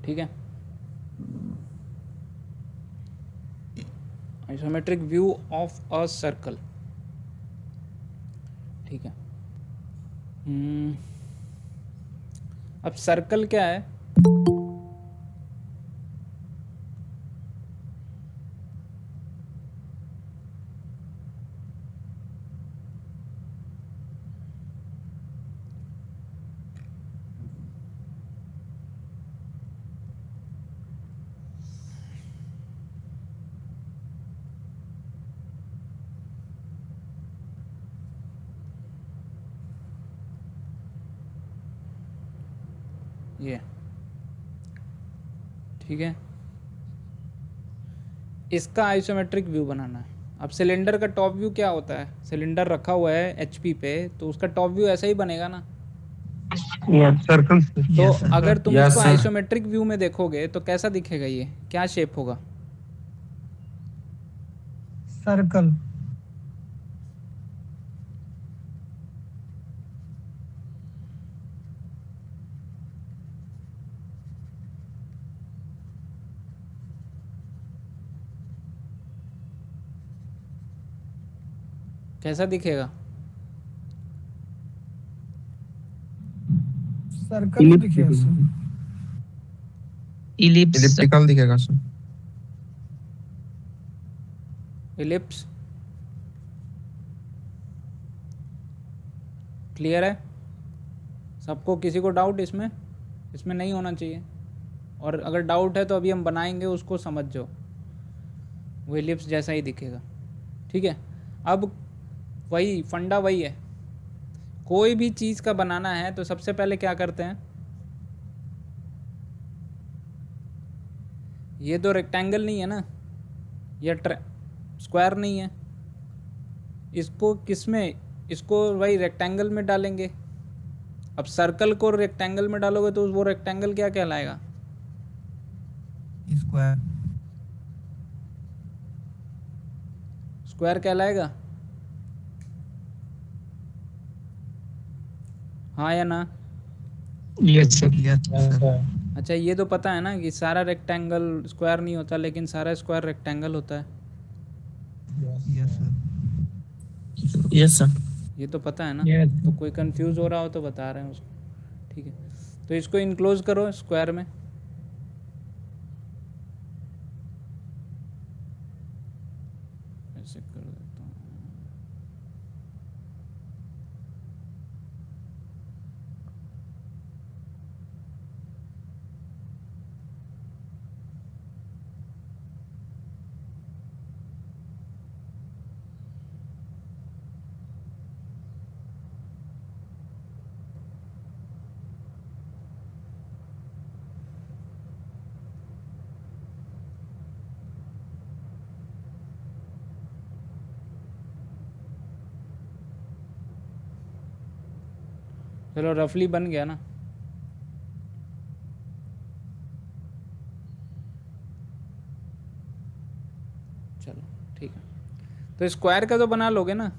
ठीक है। Isometric view of a circle, ठीक है। अब सर्कल क्या है? ये, ठीक है। इसका आइसोमेट्रिक व्यू बनाना है। अब सिलेंडर का टॉप व्यू क्या होता है? सिलेंडर रखा हुआ है एचपी पे, तो उसका टॉप व्यू ऐसा ही बनेगा ना। सर्कल। तो अगर तुम यस इसको सर। आइसोमेट्रिक व्यू में देखोगे तो कैसा दिखेगा? ये क्या शेप होगा? सर्कल। कैसा दिखेगा? सर्कल ही दिखेगा सर। इलिप्टिकल दिखेगा सर। इलिप्स। क्लियर है सबको? किसी को डाउट इसमें? इसमें नहीं होना चाहिए। और अगर डाउट है तो अभी हम बनाएंगे, उसको समझ जाओ। वो इलिप्स जैसा ही दिखेगा, ठीक है। अब वही फंडा वही है। कोई भी चीज़ का बनाना है तो सबसे पहले क्या करते हैं? ये तो रेक्टेंगल नहीं है ना, ये स्क्वायर नहीं है। इसको किस में, इसको वही रेक्टेंगल में डालेंगे। अब सर्कल को रेक्टेंगल में डालोगे तो वो रेक्टेंगल क्या कहलाएगा? स्क्वायर। स्क्वायर कहलाएगा, हाँ या ना? Yes sir. Yes sir. अच्छा, ये तो पता है ना कि सारा रेक्टेंगल स्क्वायर नहीं होता, लेकिन सारा स्क्वायर रेक्टेंगल होता है। Yes sir. Yes sir. ये तो पता है ना। Yes. तो कोई कंफ्यूज हो रहा हो तो बता रहे हैं उसको, ठीक है। तो इसको इनक्लोज करो स्क्वायर में। ऐसे कर देता हूँ। चलो रफली बन गया ना। चलो ठीक है, तो स्क्वायर का तो बना लोगे ना?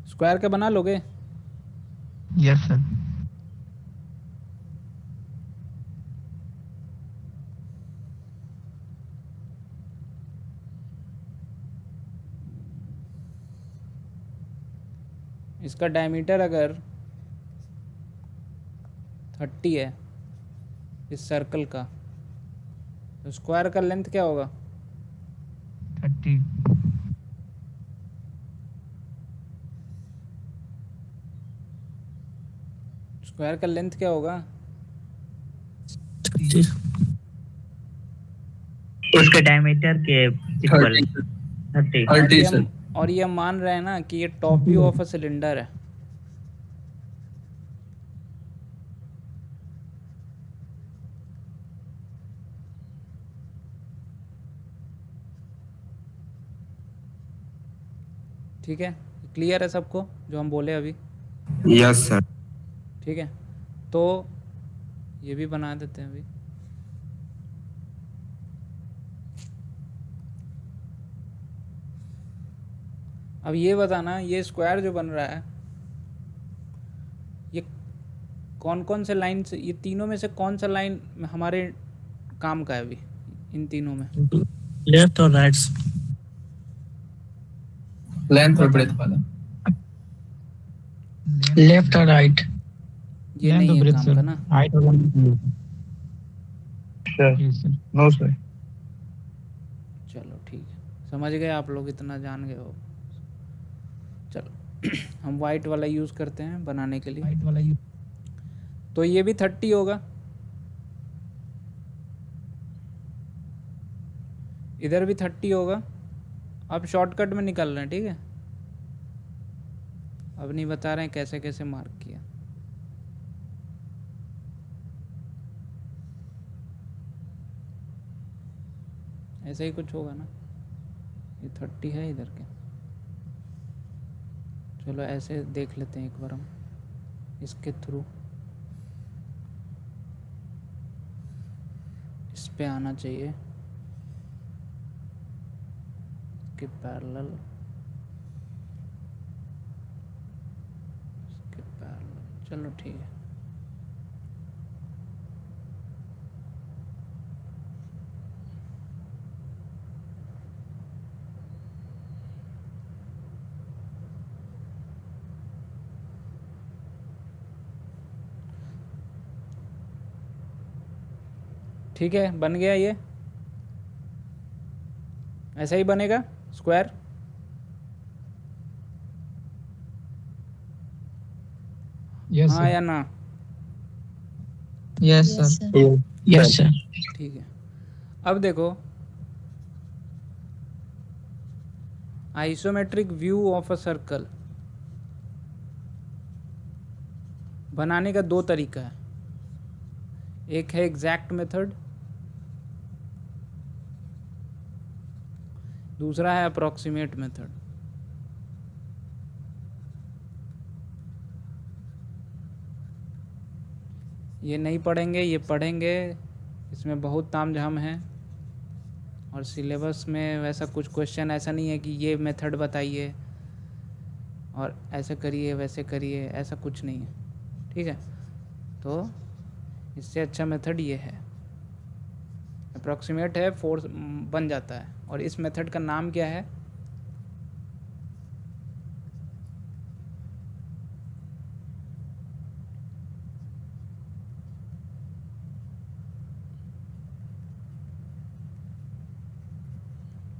स्क्वायर का बना लोगे? Yes sir. इसका डायमीटर अगर 30 है इस सर्कल का, तो स्क्वायर का लेंथ क्या होगा? 30। स्क्वायर का लेंथ क्या होगा? उसके डायमीटर के इक्वल 30। और ये हम मान रहे हैं ना कि ये top view of a cylinder है। ठीक है, क्लियर है सबको जो हम बोले अभी? Yes sir. ठीक है, तो ये भी बना देते हैं अभी। अब ये बताना, ये स्क्वायर जो बन रहा है ये कौन कौन से लाइन से, ये तीनों में से कौन सा लाइन हमारे काम का है अभी इन तीनों में? लेफ्ट और राइट। लेंथ और ब्रेथ वाला। लेफ्ट और राइट। ये नहीं है काम का ना? हाइट और नो सर। चलो ठीक है, समझ गए आप लोग, इतना जान गए हो। चलो हम वाइट वाला यूज़ करते हैं बनाने के लिए। वाइट वाला यू। तो ये भी 30 होगा, इधर भी 30 होगा। अब शॉर्टकट में निकल रहे हैं, ठीक है? अब नहीं बता रहे हैं कैसे कैसे मार्क किया। ऐसा ही कुछ होगा ना, ये 30 है इधर के। चलो ऐसे देख लेते हैं एक बार हम इसके थ्रू, इस पे आना चाहिए इसके पैरेलल, इसके पैरेलल। चलो ठीक है, ठीक है बन गया। ये ऐसा ही बनेगा स्क्वायर। यस हाँ या ना? Yes sir. Yes sir. ठीक है, अब देखो isometric view of a circle बनाने का दो तरीका है। एक है एग्जैक्ट मेथड, दूसरा है अप्रॉक्सीमेट मेथड। ये नहीं पढ़ेंगे, ये पढ़ेंगे, इसमें बहुत तामझाम है। और सिलेबस में वैसा कुछ क्वेश्चन ऐसा नहीं है कि ये मेथड बताइए और ऐसे करिए वैसे करिए, ऐसा कुछ नहीं है, ठीक है? तो इससे अच्छा मेथड ये है, अप्रॉक्सीमेट है, फोर्स बन जाता है। और इस मेथड का नाम क्या है?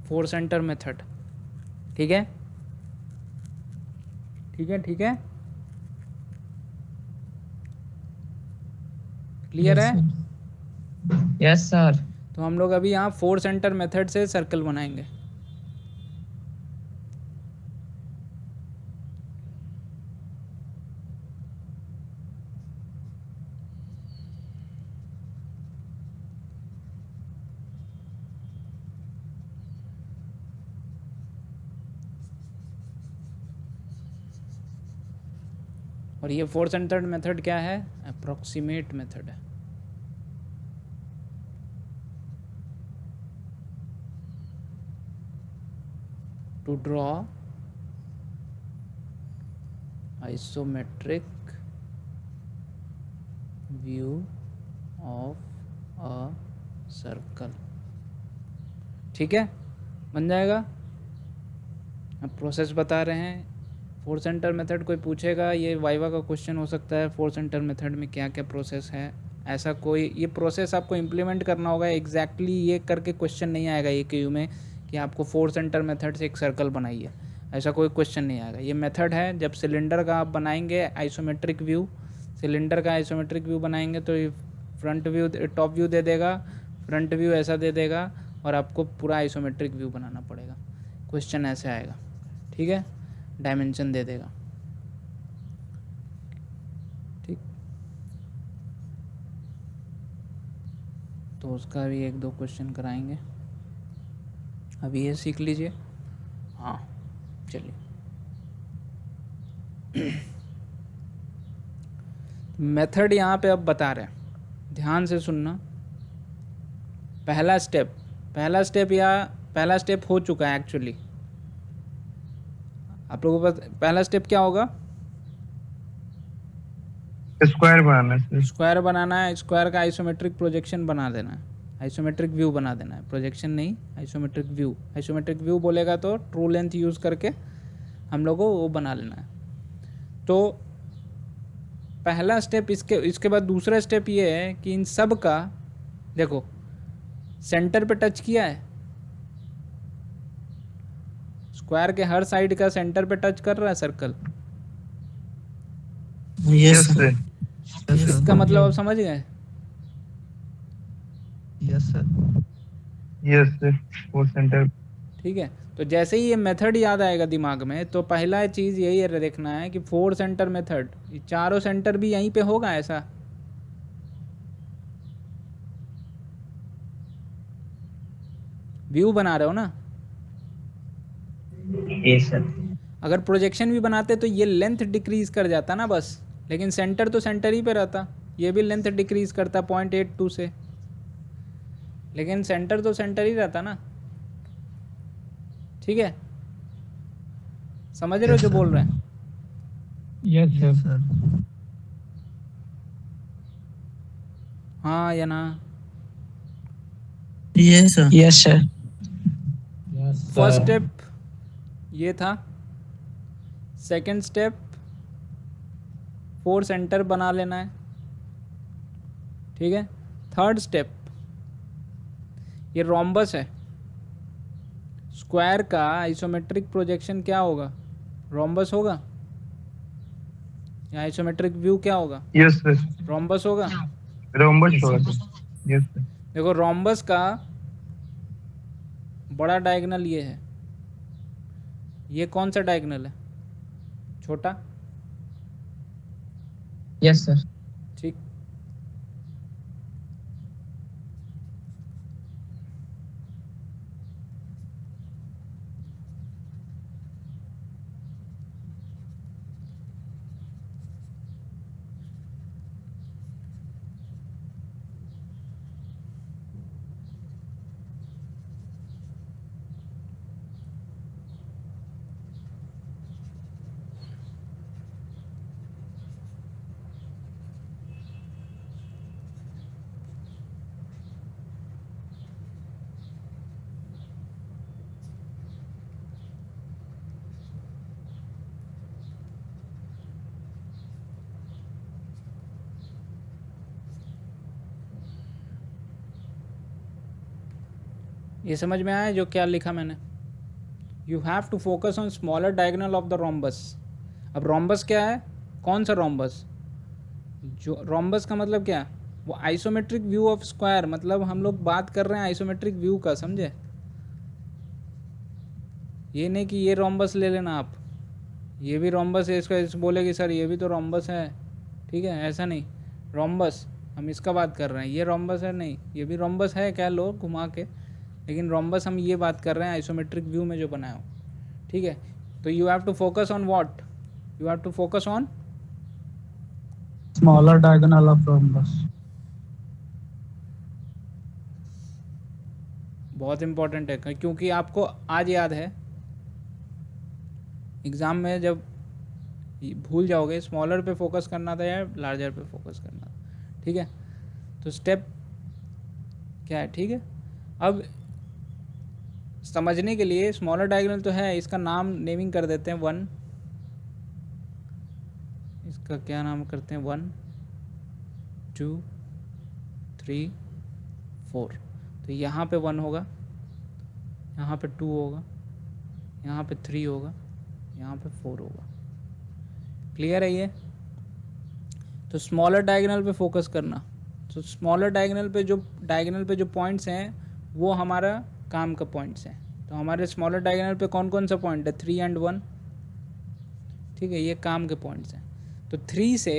फोर सेंटर मेथड, ठीक है? ठीक है, ठीक है, क्लियर है? Yes sir. तो हम लोग अभी यहाँ फोर सेंटर मेथड से सर्कल बनाएंगे। और ये फोर सेंटर्ड मेथड क्या है? अप्रॉक्सीमेट मेथड है। To draw isometric view of a circle, ठीक है? बन जाएगा। अब प्रोसेस बता रहे हैं। फोर सेंटर मेथड कोई पूछेगा, ये वाइवा का क्वेश्चन हो सकता है, फोर सेंटर मेथड में क्या क्या प्रोसेस है, ऐसा कोई ये प्रोसेस आपको इम्प्लीमेंट करना होगा। एग्जैक्टली ये करके क्वेश्चन नहीं आएगा AKU में कि आपको फोर सेंटर मेथड से एक सर्कल बनाइए, ऐसा कोई क्वेश्चन नहीं आएगा। ये मेथड है, जब सिलेंडर का आप बनाएंगे आइसोमेट्रिक व्यू, सिलेंडर का आइसोमेट्रिक व्यू बनाएंगे तो ये फ्रंट व्यू, टॉप व्यू दे देगा, फ्रंट व्यू ऐसा दे देगा, और आपको पूरा आइसोमेट्रिक व्यू बनाना पड़ेगा। क्वेश्चन ऐसे आएगा, ठीक है? डायमेंशन दे देगा, ठीक? तो उसका भी एक दो क्वेश्चन कराएंगे, अभी ये सीख लीजिए। हाँ चलिए, मेथड यहाँ पे अब बता रहे हैं, ध्यान से सुनना। पहला स्टेप हो चुका है एक्चुअली। आप लोगों को पहला स्टेप क्या होगा? स्क्वायर बनाना है। स्क्वायर बनाना है, स्क्वायर का आइसोमेट्रिक प्रोजेक्शन बना देना है, आइसोमेट्रिक व्यू बना देना है, प्रोजेक्शन नहीं आइसोमेट्रिक व्यू। आइसोमेट्रिक व्यू बोलेगा तो ट्रू लेंथ यूज़ करके हम लोग को वो बना लेना है। तो पहला स्टेप इसके बाद दूसरा स्टेप ये है कि इन सब का देखो सेंटर पे टच किया है, स्क्वायर के हर साइड का सेंटर पे टच कर रहा है सर्कल। Yes, sir. sir. इसका मतलब आप समझ गए? Yes, sir. यस सर, वो सेंटर। ठीक है, तो जैसे ही ये मेथड याद आएगा दिमाग में तो पहला चीज़ यही है देखना है कि 4 सेंटर मेथड, ये चारों सेंटर भी यहीं पे होगा ऐसा। व्यू बना रहे हो ना? Yes sir. अगर प्रोजेक्शन भी बनाते तो ये लेंथ डिक्रीज कर जाता ना बस, लेकिन सेंटर तो सेंटर ही पे रहता, ये भी लेंथ डिक्रीज करता 0.82 से, लेकिन सेंटर तो सेंटर ही रहता ना। ठीक है, समझ रहे हो जो बोल रहे हैं? Yes, sir. हाँ या ना? Yes, sir. Yes, sir. First step ये था, सेकंड स्टेप 4 सेंटर बना लेना है। ठीक है, थर्ड स्टेप ये रोम्बस है, स्क्वायर का आइसोमेट्रिक प्रोजेक्शन क्या होगा? रोम्बस होगा या आइसोमेट्रिक व्यू क्या होगा? यस सर, रोम्बस होगा। रोम्बस होगा सर। Yes sir. देखो रोम्बस का बड़ा डायगोनल ये है, ये कौन सा डायगोनल है? छोटा। Yes sir. ठीक, ये समझ में आया जो क्या लिखा मैंने? You have to focus on smaller diagonal of the rhombus. अब रोम्बस क्या है? कौन सा रोम्बस? जो रोम्बस का मतलब क्या? वो आइसोमेट्रिक व्यू ऑफ स्क्वायर, मतलब हम लोग बात कर रहे हैं आइसोमेट्रिक व्यू का, समझे? ये नहीं कि ये रोम्बस ले लेना आप, ये भी रोम्बस है, इसका बोलेगी सर ये भी तो रोम्बस है। ठीक है, ऐसा नहीं, रोम्बस हम इसका बात कर रहे हैं, ये रोम्बस है नहीं, ये भी रोम्बस है कह लो घुमा के, लेकिन रोम्बस हम ये बात कर रहे हैं आइसोमेट्रिक व्यू में जो बनाया हो। ठीक है, तो you have to focus on what? You have to focus on Smaller diagonal of rhombus. बहुत इंपॉर्टेंट है, क्योंकि आपको आज याद है, एग्ज़ाम में जब भूल जाओगे स्मॉलर पे फोकस करना था या लार्जर पे फोकस करना था। ठीक है, तो स्टेप क्या है? ठीक है, अब समझने के लिए स्मॉलर डायगोनल तो है, इसका नाम नेमिंग कर देते हैं 1, इसका क्या नाम करते हैं? 1 2 3 4। तो यहाँ पे 1 होगा, यहाँ पे 2 होगा, यहाँ पे 3 होगा, यहाँ पे 4 होगा। क्लियर है ये? तो स्मॉलर डायगोनल पे फोकस करना। तो स्मॉलर डायगोनल पे जो पॉइंट्स हैं वो हमारा काम का पॉइंट्स हैं। तो हमारे स्मॉलर डायगोनल पे कौन कौन सा पॉइंट है? 3 और 1। ठीक है, ये काम के पॉइंट्स हैं। तो 3 से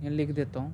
ये लिख देता हूँ,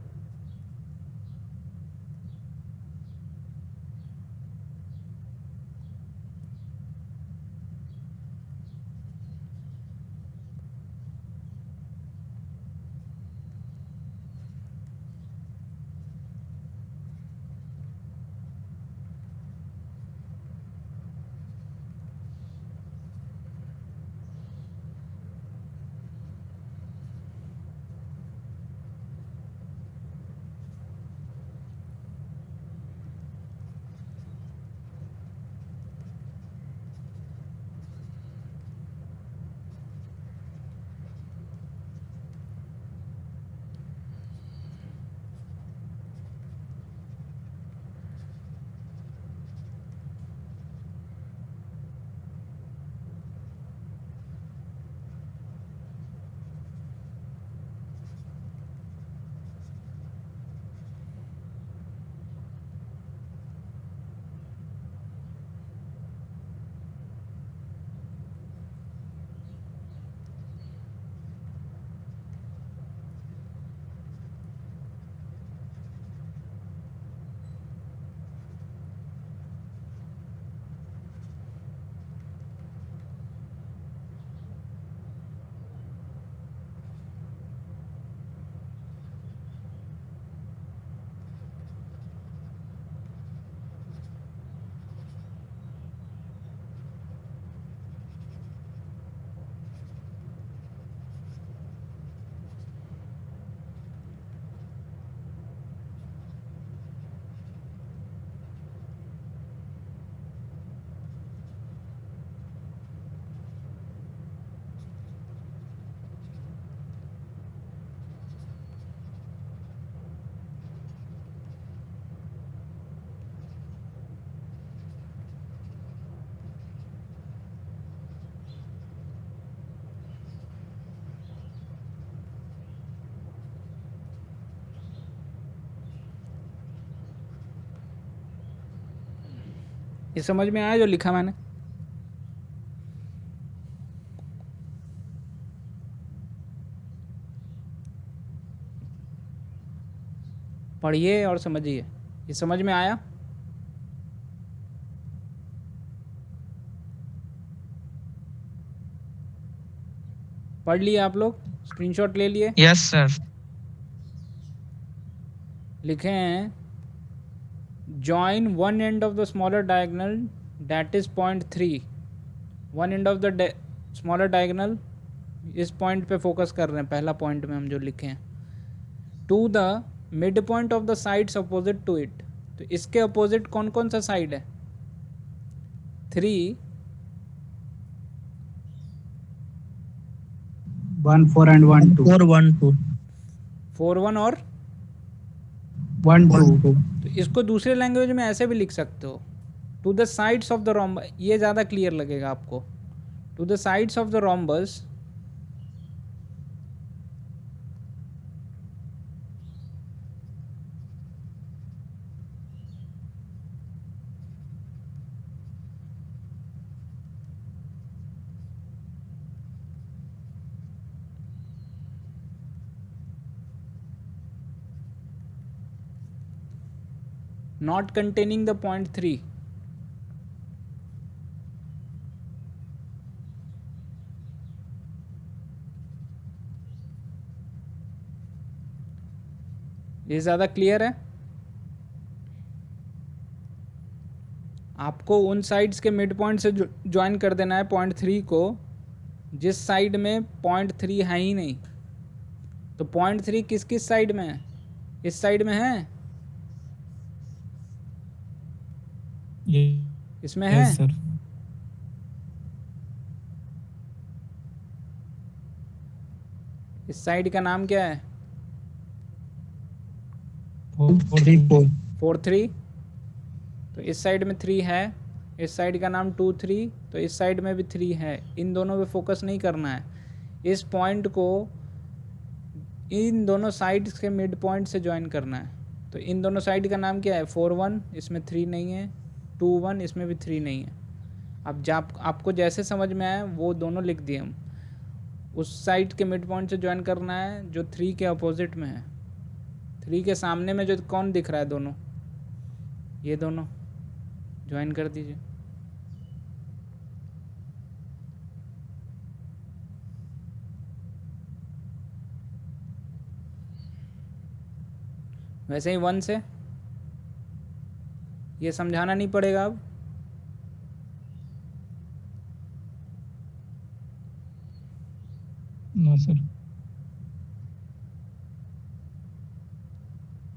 ये समझ में आया जो लिखा मैंने? पढ़िए और समझिए। ये समझ में आया? पढ़ लिए आप लोग? स्क्रीनशॉट ले लिए? Yes, sir. लिखे हैं join one end of the smaller diagonal that is point 3. one end of the smaller diagonal, इस पॉइंट पे फोकस कर रहे हैं, पहला पॉइंट में हम जो लिखे हैं, to the mid point of the sides opposite to it. तो इसके अपोजिट कौन कौन सा साइड है? 3, 1, 4 and 1, 2. 4, 1, 2. 4, 1 और 1, 2. तो इसको दूसरे लैंग्वेज में ऐसे भी लिख सकते हो, to the sides of the rhombus. ये ज़्यादा क्लियर लगेगा आपको। To the sides of the rhombus not containing the point 3. ये ज़्यादा क्लियर है? आपको उन साइड्स के मिड पॉइंट से ज्वाइन कर देना है पॉइंट 3 को, जिस साइड में पॉइंट 3 है ही नहीं। तो पॉइंट 3 किस किस साइड में है? इस साइड में है, इसमें है। Yes, sir. इस साइड का नाम क्या है? 3, 4. 4, 3। तो इस साइड में 3 है, इस साइड का नाम 2, 3। तो इस साइड में भी 3 है। इन दोनों पे फोकस नहीं करना है, इस पॉइंट को इन दोनों साइड्स के मिड पॉइंट से ज्वाइन करना है। तो इन दोनों साइड का नाम क्या है? 4, 1, इसमें 3 नहीं है, 2, 1, इसमें भी 3 नहीं है। अब जब आपको जैसे समझ में आए वो दोनों लिख दिए हम। उस साइड के मिड पॉइंट से ज्वाइन करना है जो 3 के अपोजिट में है। 3 के सामने में जो कौन दिख रहा है? दोनों, ये दोनों ज्वाइन कर दीजिए। वैसे ही 1 से ये समझाना नहीं पड़ेगा अब। No, sir.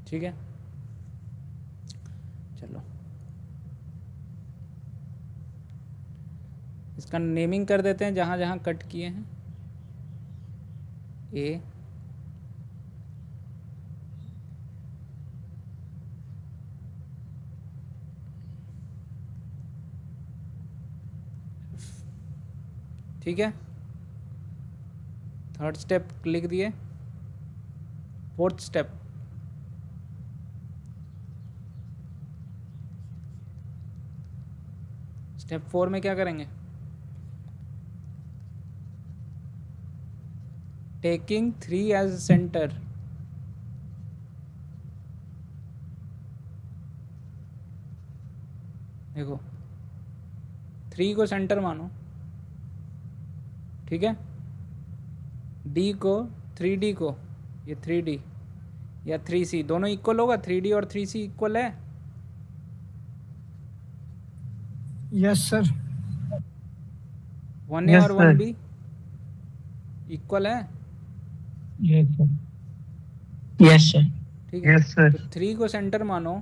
ठीक है, चलो इसका नेमिंग कर देते हैं जहाँ जहाँ कट किए हैं। ए, ठीक है, थर्ड स्टेप लिख दिए। फोर्थ स्टेप, स्टेप 4 में क्या करेंगे? Taking 3 as center. देखो 3 को सेंटर मानो, ठीक है। डी को, 3D को, ये 3D या 3C दोनों इक्वल होगा। 3D और 3C इक्वल है? Yes, sir. 1A Yes, और sir. 1B इक्वल है, Yes, sir. Yes, sir. ठीक है। Yes, sir. तो 3 को सेंटर मानो,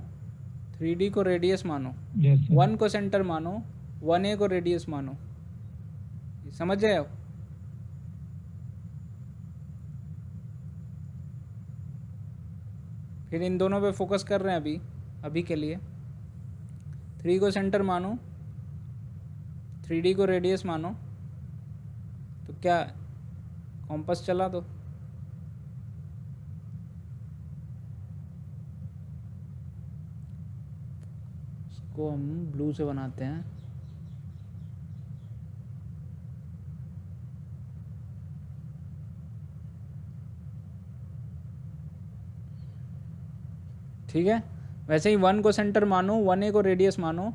3D को रेडियस मानो, Yes, sir. 1 को सेंटर मानो, 1A को रेडियस मानो। समझ गए आप? फिर इन दोनों पे फोकस कर रहे हैं अभी के लिए। 3 को सेंटर मानो, 3D को रेडियस मानो। तो क्या कॉम्पस चला? तो इसको हम ब्लू से बनाते हैं। ठीक है, वैसे ही 1 को सेंटर मानो, 1A को रेडियस मानो।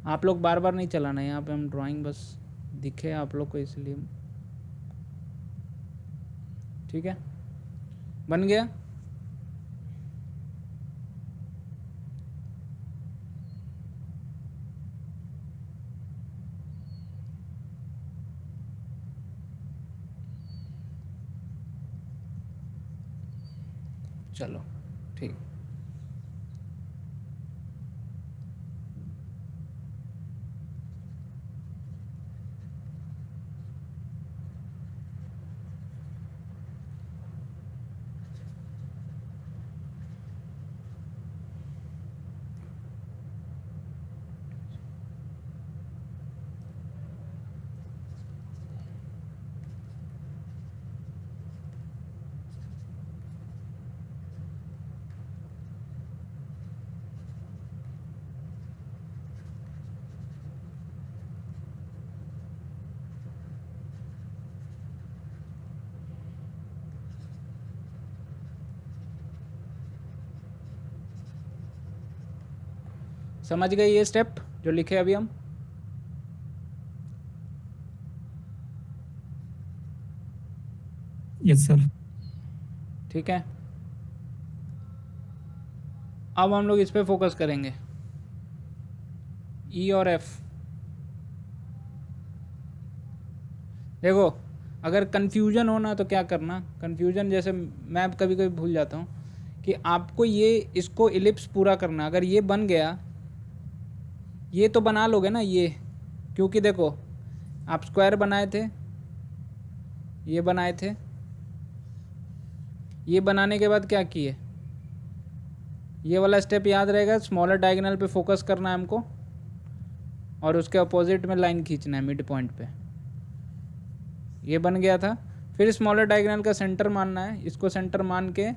आप लोग बार बार नहीं चलाना, यहाँ पे हम ड्राइंग बस दिखे आप लोग को इसलिए। ठीक है, बन गया। चलो ठीक। समझ गए ये स्टेप जो लिखे अभी हम? Yes sir. ठीक है, अब हम लोग इस पे फोकस करेंगे, ई और एफ। देखो, अगर कन्फ्यूजन हो ना तो क्या करना, कन्फ्यूजन जैसे मैं कभी कभी भूल जाता हूँ कि आपको ये इसको इलिप्स पूरा करना। अगर ये बन गया, ये तो बना लोगे ना ये, क्योंकि देखो आप स्क्वायर बनाए थे, ये बनाए थे, ये बनाने के बाद क्या किए, ये वाला स्टेप याद रहेगा, स्मॉलर डायगोनल पे फोकस करना है हमको और उसके अपोजिट में लाइन खींचना है मिड पॉइंट पे। ये बन गया था। फिर स्मॉलर डायगोनल का सेंटर मानना है, इसको सेंटर मान के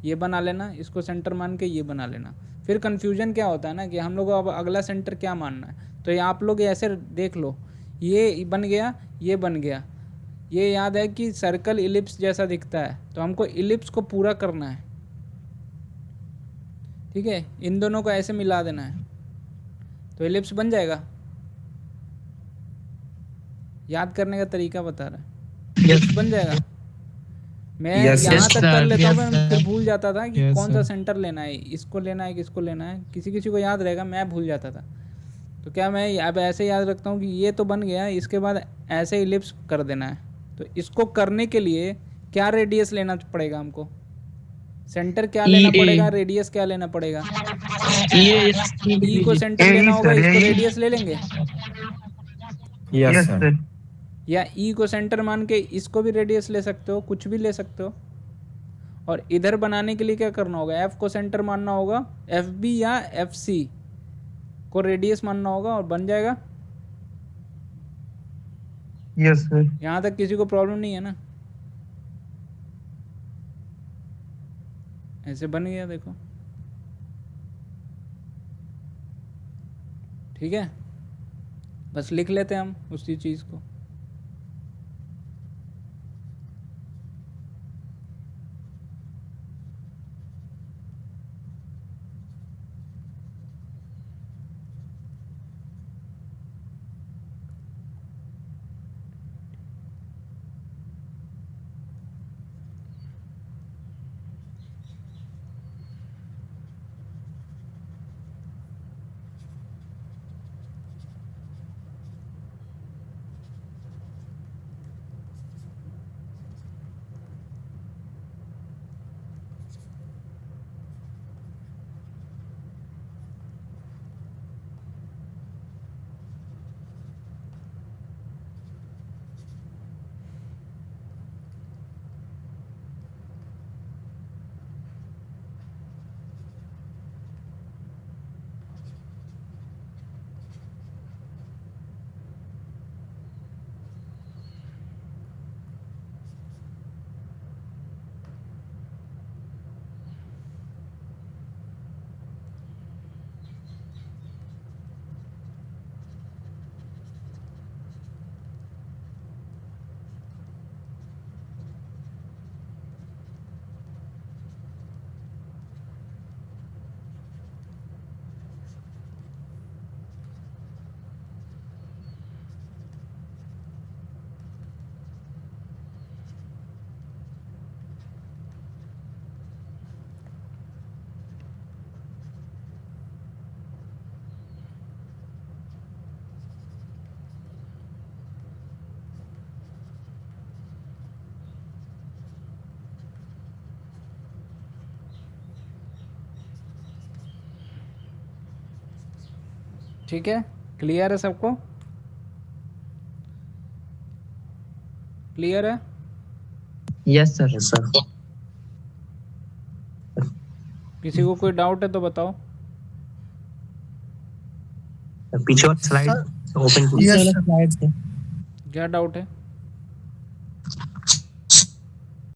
ये बना लेना, इसको सेंटर मान के ये बना लेना। फिर कन्फ्यूजन क्या होता है ना कि हम लोग को अब अगला सेंटर क्या मानना है, तो ये आप लोग ऐसे देख लो, ये बन गया, ये बन गया। ये याद है कि सर्कल इलिप्स जैसा दिखता है, तो हमको इलिप्स को पूरा करना है। ठीक है, इन दोनों को ऐसे मिला देना है तो इलिप्स बन जाएगा। याद करने का तरीका बता रहा है, इलिप्स बन जाएगा। मैं यहाँ तक कर लेता हूँ, मैं फिर भूल जाता था कि कौन सा सेंटर लेना है, इसको लेना है, किसको लेना है, किसी किसी को याद रहेगा, मैं भूल जाता था। तो क्या मैं अब ऐसे याद रखता हूँ कि ये तो बन गया, इसके बाद ऐसे इलिप्स कर देना है। तो इसको करने के लिए क्या रेडियस लेना पड़ेगा हमको, सेंटर क्या लेना पड़ेगा, रेडियस क्या लेना पड़ेगा। ई को सेंटर लेना होगा, इसको रेडियस ले लेंगे, यस सर। या ई को सेंटर मान के इसको भी रेडियस ले सकते हो, कुछ भी ले सकते हो। और इधर बनाने के लिए क्या करना होगा, एफ को सेंटर मानना होगा, एफ बी या एफ सी को रेडियस मानना होगा और बन जाएगा। Yes sir. यहाँ तक किसी को प्रॉब्लम नहीं है ना? ऐसे बन गया देखो। ठीक है, बस लिख लेते हैं हम उसी चीज़ को। ठीक है, क्लियर है सबको? क्लियर है? Yes sir. सर किसी को कोई डाउट है तो बताओ। पीछे वाला स्लाइड ओपन कीजिए। Yes, sir. स्लाइड से क्या डाउट है?